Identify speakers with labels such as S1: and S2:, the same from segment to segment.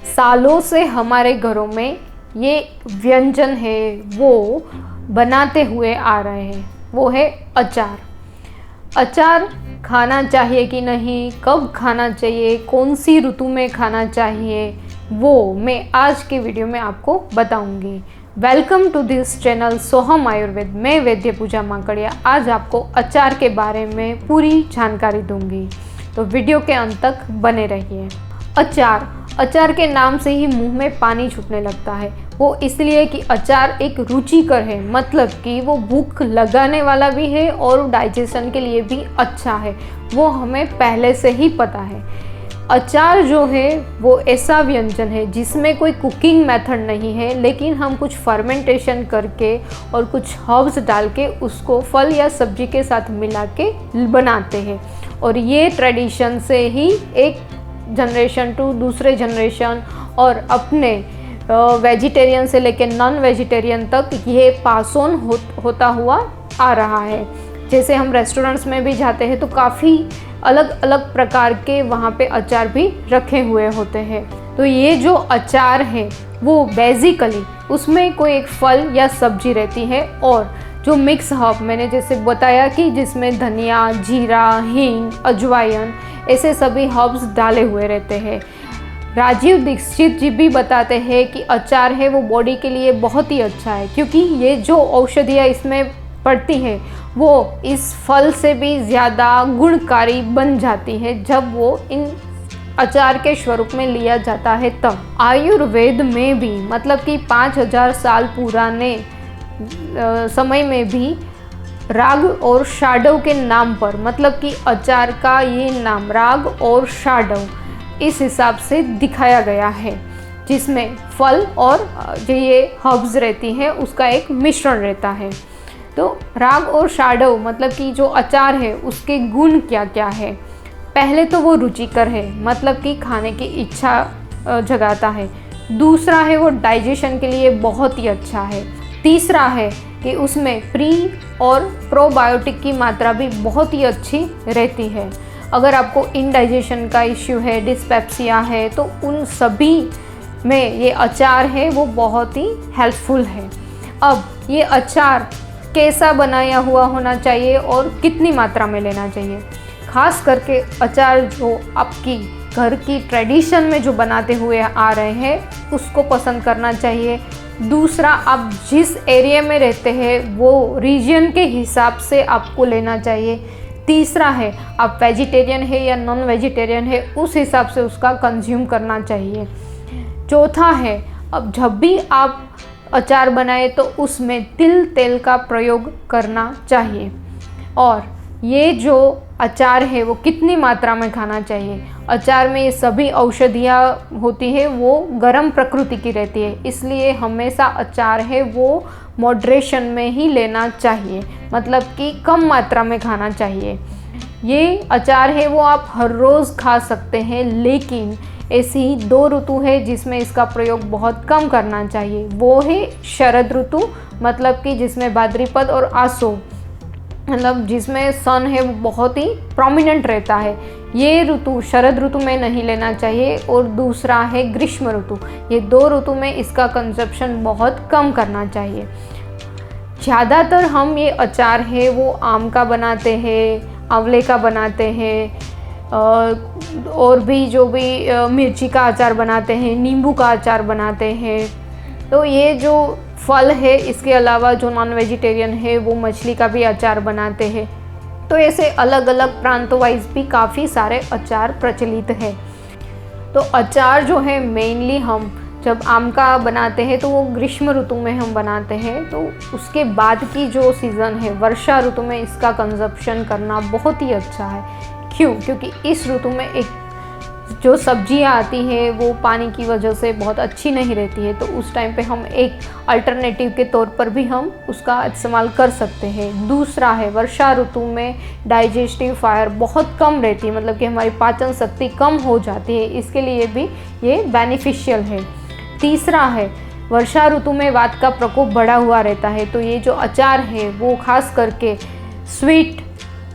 S1: सालों से हमारे घरों में ये व्यंजन है वो बनाते हुए आ रहे हैं, वो है अचार। अचार खाना चाहिए कि नहीं, कब खाना चाहिए, कौन सी ऋतु में खाना चाहिए, वो मैं आज के वीडियो में आपको बताऊंगी। वेलकम टू दिस चैनल सोहम आयुर्वेद। मैं वैद्य पूजा माकड़िया आज आपको अचार के बारे में पूरी जानकारी दूंगी, तो वीडियो के अंत तक बने रहिए। अचार के नाम से ही मुंह में पानी छूटने लगता है। वो इसलिए कि अचार एक रुचिकर है, मतलब कि वो भूख लगाने वाला भी है और डाइजेशन के लिए भी अच्छा है, वो हमें पहले से ही पता है। अचार जो है वो ऐसा व्यंजन है जिसमें कोई कुकिंग मेथड नहीं है, लेकिन हम कुछ फर्मेंटेशन करके और कुछ हर्ब्स डाल के उसको फल या सब्जी के साथ मिला के बनाते हैं। और ये ट्रेडिशन से ही एक जनरेशन टू दूसरे जनरेशन और अपने वेजिटेरियन से लेकर नॉन वेजिटेरियन तक ये पास ऑन होता हुआ आ रहा है। जैसे हम रेस्टोरेंट्स में भी जाते हैं तो काफ़ी अलग अलग प्रकार के वहाँ पे अचार भी रखे हुए होते हैं। तो ये जो अचार है वो बेसिकली उसमें कोई एक फल या सब्जी रहती है और जो मिक्स हर्ब मैंने जैसे बताया कि जिसमें धनिया, जीरा, हींग, अजवाइन ऐसे सभी हर्ब्स डाले हुए रहते हैं। राजीव दीक्षित जी भी बताते हैं कि अचार है वो बॉडी के लिए बहुत ही अच्छा है, क्योंकि ये जो औषधियाँ इसमें पड़ती हैं वो इस फल से भी ज़्यादा गुणकारी बन जाती है जब वो इन अचार के स्वरूप में लिया जाता है तब। आयुर्वेद में भी मतलब कि 5000 साल पुराने समय में भी राग और शाडव के नाम पर, मतलब कि अचार का ये नाम राग और शाडव इस हिसाब से दिखाया गया है, जिसमें फल और जो ये हर्ब्स रहती हैं उसका एक मिश्रण रहता है। तो राग और शाडव मतलब कि जो अचार है उसके गुण क्या क्या है। पहले तो वो रुचिकर है, मतलब कि खाने की इच्छा जगाता है। दूसरा है वो डाइजेशन के लिए बहुत ही अच्छा है। तीसरा है कि उसमें प्री और प्रोबायोटिक की मात्रा भी बहुत ही अच्छी रहती है। अगर आपको इंडाइजेशन का इश्यू है, डिस्पेप्सिया है, तो उन सभी में ये अचार है वो बहुत ही हेल्पफुल है। अब ये अचार कैसा बनाया हुआ होना चाहिए और कितनी मात्रा में लेना चाहिए। खास करके अचार जो आपकी घर की ट्रेडिशन में जो बनाते हुए आ रहे हैं उसको पसंद करना चाहिए। दूसरा, आप जिस एरिया में रहते हैं वो रीजन के हिसाब से आपको लेना चाहिए। तीसरा है आप वेजिटेरियन है या नॉन वेजिटेरियन है उस हिसाब से उसका कंज्यूम करना चाहिए। चौथा है, अब जब भी आप अचार बनाए तो उसमें तिल तेल का प्रयोग करना चाहिए। और ये जो अचार है वो कितनी मात्रा में खाना चाहिए। अचार में ये सभी औषधियाँ होती है वो गर्म प्रकृति की रहती है, इसलिए हमेशा अचार है वो मॉडरेशन में ही लेना चाहिए, मतलब कि कम मात्रा में खाना चाहिए। ये अचार है वो आप हर रोज़ खा सकते हैं, लेकिन ऐसी ही 2 ऋतु है जिसमें इसका प्रयोग बहुत कम करना चाहिए। वो है शरद ऋतु, मतलब कि जिसमें भाद्रपद और आसो, मतलब जिसमें सन है वो बहुत ही प्रोमिनेंट रहता है, ये ऋतु शरद ऋतु में नहीं लेना चाहिए। और दूसरा है ग्रीष्म ऋतु, ये 2 ऋतु में इसका कंजप्शन बहुत कम करना चाहिए। ज़्यादातर हम ये अचार है वो आम का बनाते हैं, आंवले का बनाते हैं, और भी जो भी मिर्ची का अचार बनाते हैं, नींबू का अचार बनाते हैं। तो ये जो फल है इसके अलावा जो नॉन वेजिटेरियन है वो मछली का भी अचार बनाते हैं। तो ऐसे अलग अलग प्रांतों वाइज भी काफ़ी सारे अचार प्रचलित है। तो अचार जो है मेनली हम जब आम का बनाते हैं तो वो ग्रीष्म ऋतु में हम बनाते हैं। तो उसके बाद की जो सीज़न है वर्षा ऋतु में इसका कंजप्शन करना बहुत ही अच्छा है। क्यों? क्योंकि इस ऋतु में एक जो सब्जियां आती हैं वो पानी की वजह से बहुत अच्छी नहीं रहती है, तो उस टाइम पे हम एक अल्टरनेटिव के तौर पर भी हम उसका इस्तेमाल कर सकते हैं। दूसरा है वर्षा ऋतु में डाइजेस्टिव फायर बहुत कम रहती है, मतलब कि हमारी पाचन शक्ति कम हो जाती है, इसके लिए भी ये बेनिफिशियल है। तीसरा है वर्षा ऋतु में वात का प्रकोप बढ़ा हुआ रहता है, तो ये जो अचार है वो खास करके स्वीट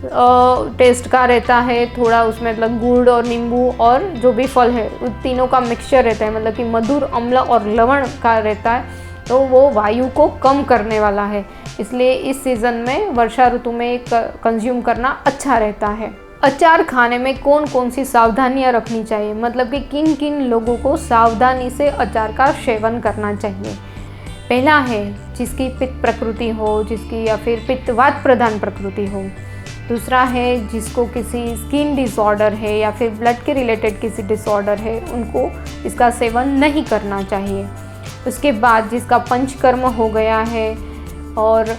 S1: टेस्ट का रहता है, थोड़ा उसमें मतलब गुड़ और नींबू और जो भी फल है उन तीनों का मिक्सचर रहता है, मतलब कि मधुर, अम्ल और लवण का रहता है, तो वो वायु को कम करने वाला है। इसलिए इस सीज़न में, वर्षा ऋतु में कंज्यूम करना अच्छा रहता है। अचार खाने में कौन कौन सी सावधानियां रखनी चाहिए, मतलब कि किन किन लोगों को सावधानी से अचार का सेवन करना चाहिए। पहला है जिसकी पित्त प्रकृति हो, जिसकी या फिर पित्तवात प्रधान प्रकृति हो। दूसरा है जिसको किसी स्किन डिसऑर्डर है या फिर ब्लड के रिलेटेड किसी डिसऑर्डर है, उनको इसका सेवन नहीं करना चाहिए। उसके बाद जिसका पंचकर्म हो गया है और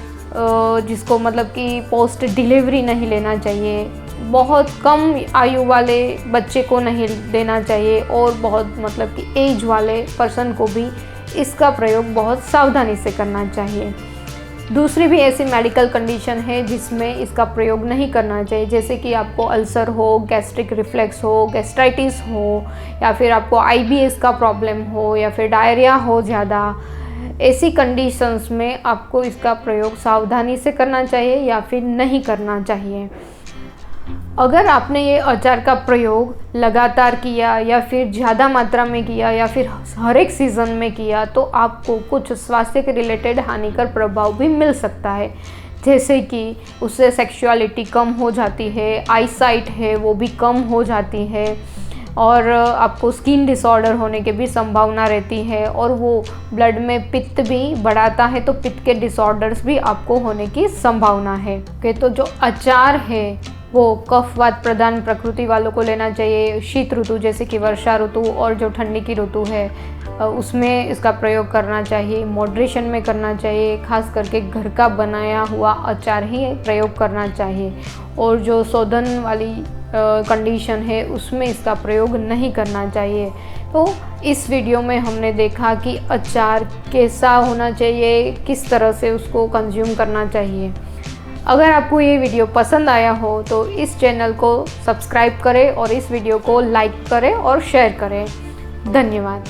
S1: जिसको मतलब कि पोस्ट डिलीवरी नहीं लेना चाहिए, बहुत कम आयु वाले बच्चे को नहीं देना चाहिए और बहुत मतलब कि एज वाले पर्सन को भी इसका प्रयोग बहुत सावधानी से करना चाहिए। दूसरी भी ऐसी मेडिकल कंडीशन है जिसमें इसका प्रयोग नहीं करना चाहिए, जैसे कि आपको अल्सर हो, गैस्ट्रिक रिफ्लेक्स हो, गैस्ट्राइटिस हो, या फिर आपको IBS का प्रॉब्लम हो, या फिर डायरिया हो ज़्यादा। ऐसी कंडीशंस में आपको इसका प्रयोग सावधानी से करना चाहिए या फिर नहीं करना चाहिए। अगर आपने ये अचार का प्रयोग लगातार किया या फिर ज़्यादा मात्रा में किया या फिर हर एक सीज़न में किया, तो आपको कुछ स्वास्थ्य के रिलेटेड हानिकर प्रभाव भी मिल सकता है, जैसे कि उससे सेक्सुअलिटी कम हो जाती है, आईसाइट है वो भी कम हो जाती है, और आपको स्किन डिसऑर्डर होने की भी संभावना रहती है, और वो ब्लड में पित्त भी बढ़ाता है, तो पित्त के डिसऑर्डर्स भी आपको होने की संभावना है। तो जो अचार है वो कफवात प्रधान प्रकृति वालों को लेना चाहिए। शीत ऋतु जैसे कि वर्षा ऋतु और जो ठंडी की ऋतु है उसमें इसका प्रयोग करना चाहिए, मॉडरेशन में करना चाहिए, खास करके घर का बनाया हुआ अचार ही प्रयोग करना चाहिए। और जो शोधन वाली कंडीशन है उसमें इसका प्रयोग नहीं करना चाहिए। तो इस वीडियो में हमने देखा कि अचार कैसा होना चाहिए, किस तरह से उसको कंज्यूम करना चाहिए। अगर आपको ये वीडियो पसंद आया हो तो इस चैनल को सब्सक्राइब करें और इस वीडियो को लाइक करें और शेयर करें। धन्यवाद।